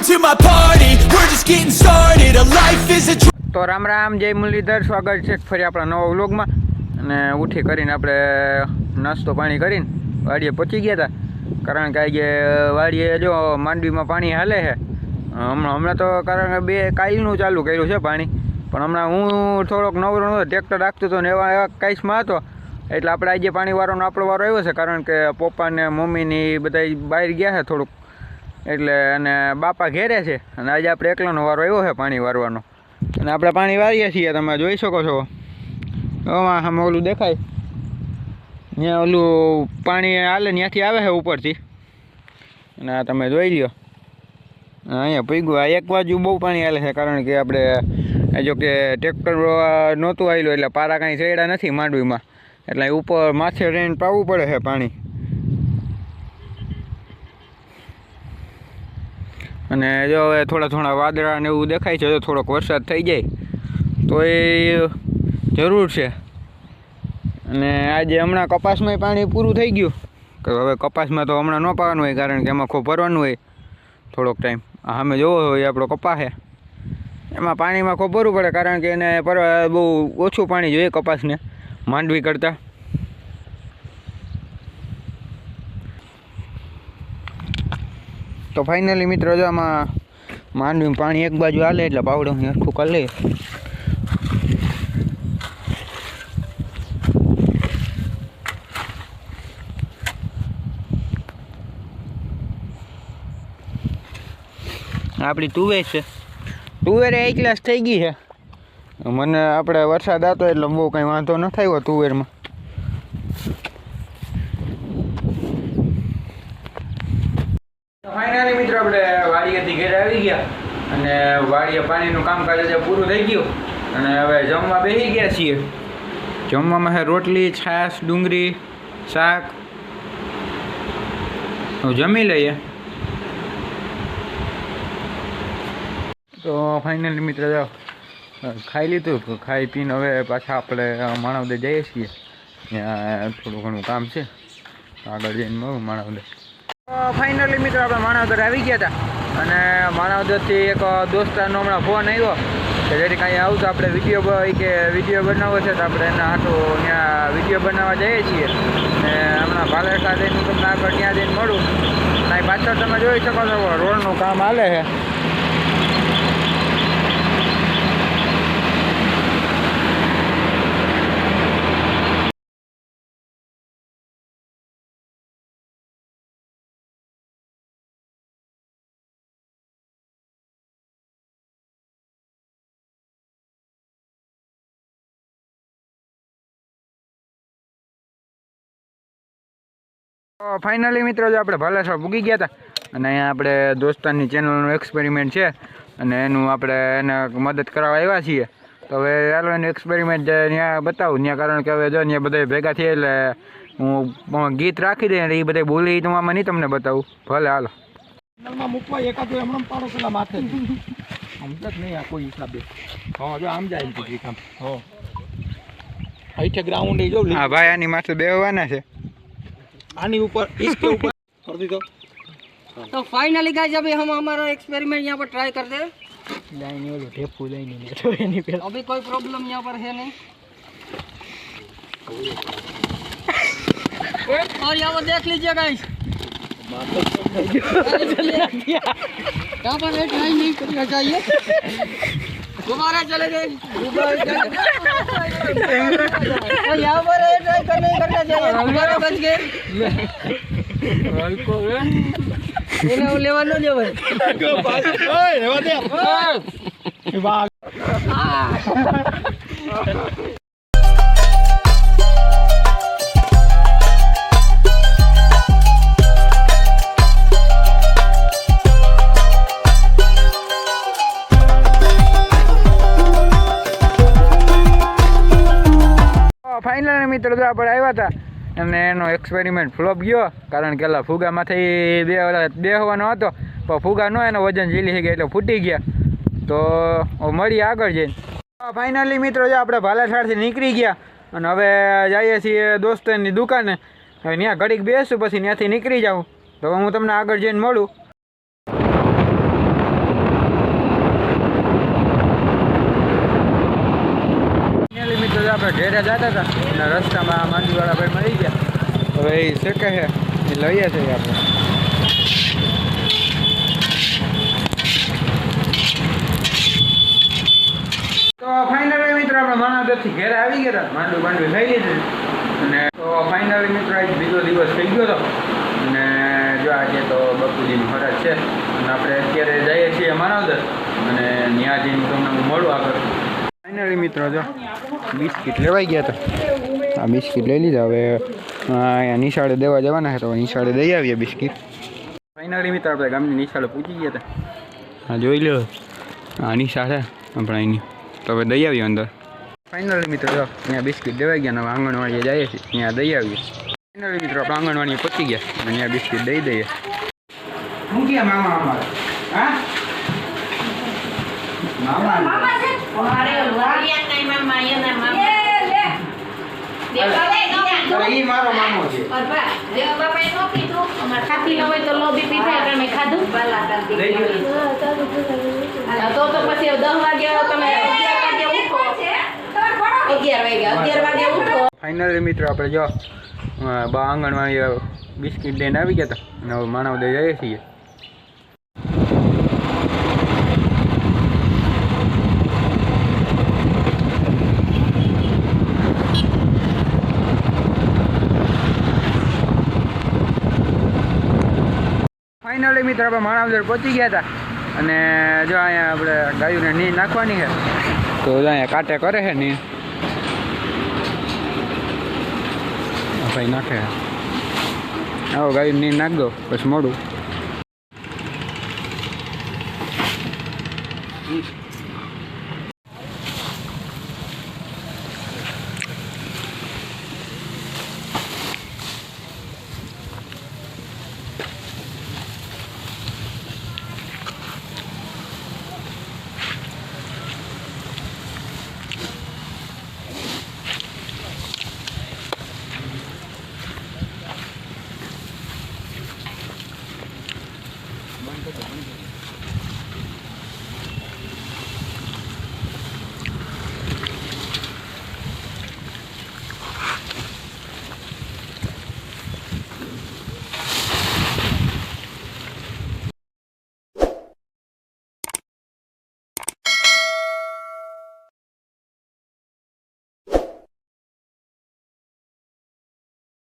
to my party, we're just getting started. A life is a તો રામ રામ, જય મુરલીધર, સ્વાગત છે ફરી આપણા નવા વ્લોગમાં. અને ઉઠી કરીને આપણે નાસ્તો પાણી કરીને વાડીએ પહોંચી ગયા હતા. કારણ કે આજે વાડીએ જો માંડવીમાં પાણી હાલે છે હમણાં તો, કારણ કે કાલનું ચાલુ કર્યું છે પાણી. પણ હમણાં હું થોડોક નવરો નહોતો, ટ્રેક્ટર રાખતો હતો ને એવા કાંઈમાં હતો, એટલે આપણે આજે પાણી વાળવાનો આપણો વારો આવ્યો છે. કારણ કે પપ્પાને મમ્મીની બધા બહાર ગયા છે થોડુંક, એટલે અને બાપા ઘેરે છે અને આજે આપણે એકલાનો વારો આવ્યો છે પાણી વારવાનો. અને આપણે પાણી વારીએ છીએ, તમે જોઈ શકો છો. આમાં ઓલું દેખાય ત્યાં ઓલું પાણી હાલે, ત્યાંથી આવે છે ઉપરથી, અને આ તમે જોઈ લ્યો અહીંયા પીગું. આ એક બાજુ બહુ પાણી હાલે છે, કારણ કે આપણે જો કે ટ્રેક્ટર નહોતું આવેલું એટલે પારા કાંઈ ચડ્યા નથી માંડવીમાં, એટલે ઉપર માથે રહીને પાવું પડે છે પાણી. અને જો હવે થોડા વાદળા ને એવું દેખાય છે, જો થોડોક વરસાદ થઈ જાય તો એ જરૂર છે. અને આજે હમણાં કપાસમાંય પાણી પૂરું થઈ ગયું, કે હવે કપાસમાં તો હમણાં ન પાવાનું હોય, કારણ કે એમાં ખૂબ ભરવાનું હોય થોડોક ટાઈમ. સામે જોવો હોય આપણો કપાસ છે, એમાં પાણીમાં ખૂબ ભરવું પડે, કારણ કે એને બહુ ઓછું પાણી જોઈએ કપાસને માંડવી કરતાં. તો ફાઇનલી મિત્રો, જો આમાં માંડવીમાં પાણી એક બાજુ હાલે એટલે પાવડો હરખું કરી લઈએ. આપણી તુવેર છે, તુવેરે એક ગ્લાસ થઈ ગઈ છે. મને આપણે વરસાદ આવતો એટલે બહુ કંઈ વાંધો ન થયો તુવેરમાં. ફાઇનલી મિત્રો, આપણે વાડીએથી ઘરે આવી ગયા અને વાડીએ પાણીનું કામકાજ આજે પૂરું થઈ ગયું અને હવે જમવા બેસી ગયા છીએ. જમવામાં છે રોટલી, છાશ, ડુંગળી, શાક. જમી લઈએ. તો ફાઇનલી મિત્રો, ખાઈ લીધું, ખાઈ પીને હવે પાછા આપણે માણાવદર જઈએ છીએ. ત્યાં થોડું ઘણું કામ છે, આગળ જઈને મળું માણાવદર. ફાઇનલી મિત્રો, આપણે માણાવદર આવી ગયા હતા અને માણાવદરથી એક દોસ્તારનો હમણાં ફોન આવ્યો કે જેથી કાંઈ આવું તો આપણે વિડીયો બનાવવો છે, તો આપણે એના હાથું ત્યાં વિડીયો બનાવવા જઈએ છીએ. ને હમણાં ભાલેસા જઈને તમને આગળ ત્યાં જઈને મળું. અને પાછળ તમે જોઈ શકો છો રોડનું કામ હાલે છે. ફાઇનલી મિત્રો, જો આપણે ભાલેસા પૂગી ગયા હતા અને અહીંયા આપણે દોસ્તારની ચેનલનું એક્સપેરિમેન્ટ છે અને એનું આપણે એને મદદ કરવા આવ્યા છીએ. તો હવે ચાલો એનું એક્સપેરિમેન્ટ ત્યાં બતાવું ત્યાં, કારણ કે હવે જો ત્યાં બધા ભેગા થયા એટલે હું ગીત રાખી દઈએ એટલે એ બધા બોલી તો આમાં નહીં તમને બતાવું. ભલે હાલો મૂકવા એકાદું એમણે પાડો પેલા માથે સમજ નહીં આ કોઈ હિસાબે. હા જો આમ જાય કામ. હા અહીંથી ગ્રાઉન્ડ જો. હા ભાઈ, આની માથે બેસવાના છે, आनी ऊपर इसके ऊपर कर दी तो फाइनली गाइस अभी हम हमारा एक्सपेरिमेंट यहाँ पर ट्राई करते हैं. लाइन वो टेपू लाइन नहीं तो नहीं पे अभी कोई प्रॉब्लम यहाँ पर है नहीं. और यहाँ पर देख लीजिए गाइस, यहाँ पर ट्राई नहीं करना चाहिए, दोबारा चले गए. यहाँ पर ट्राई करना चाहिए, दोबारा बच गए. એને લેવા ન દેવાય. ફાઇનલ મિત્રો, તો આપણે આવ્યા હતા અને એનો એક્સપેરિમેન્ટ ફ્લોપ ગયો, કારણ કે એલા ફુગામાંથી બેહવાનો હતો પણ ફુગા ન એનો વજન ઝીલી ગયા એટલે ફૂટી ગયા. તો મળીએ આગળ જઈને. ફાઇનલી મિત્રો, જો આપણે ભાલાસાડથી નીકળી ગયા અને હવે જઈએ છીએ દોસ્તની દુકાને. હવે ત્યાં ઘડીક બેસું પછી ત્યાંથી નીકળી જાઉં, તો હું તમને આગળ જઈને મળું. આપણે ઘેરે જતા હતા અને રસ્તામાં માંડવીવાળા ભાઈ મળી ગયા. હવે એ શેકે છે એ લઈએ છીએ આપણે. તો ફાઇનલી મિત્રો આપણે માણાવદરથી ઘેરે આવી ગયા હતા. માંડવી થઈ લીધી અને તો ફાઇનલી મિત્રો આજે બીજો દિવસ થઈ ગયો હતો અને જો આજે તો બપુજીની ફરજ છે અને આપણે અત્યારે જઈએ છીએ માણાવદર અને ત્યાં જઈને તમને હું મળું આગળ. ફાઇનલી મિત્રો જો બિસ્કિટ લેવાઈ ગયા હતા. આ બિસ્કિટ લઈ લીધા. હવે અહીંયા નિશાળે દેવા જવાના છે તો નિશાળે દઈ આવીએ બિસ્કિટ. ફાઇનલી મિત્રો આપણે ગામની નિશાળે પૂછી ગયા હતા. હા જોઈ લો આ નિશાળ છે આપણે અહીંની. તો હવે દઈ આવીએ અંદર. ફાઇનલી મિત્રો જો અહીંયા બિસ્કિટ દેવાઈ ગયા ને હવે આંગણવાડીએ જઈએ છીએ ત્યાં દઈ આવીએ. ફાઇનલી મિત્રો આપણે આંગણવાડીએ પહોંચી ગયા અને ત્યાં બિસ્કિટ દઈ દઈએ. શું કે મામા અમારે હા ઈ મારો મામો છે. ફાઇનલી મિત્રો આપણે જો આંગણવાડી બિસ્કિટ લઈને આવી ગયા હતા અને હવે માણાવદર જઈએ છીએ. ફાઇનલી મિત્રો આપણે માણાવદર પહોંચી ગયા હતા અને જો અહીંયા આપણે ગાયોને નીંદ નાખવાની છે તો અહીંયા કાંટે કરે છે નીંદ. ભાઈ નાખે આવો ગાયું નીંદ નાખ દો પછી મોડું. બંધ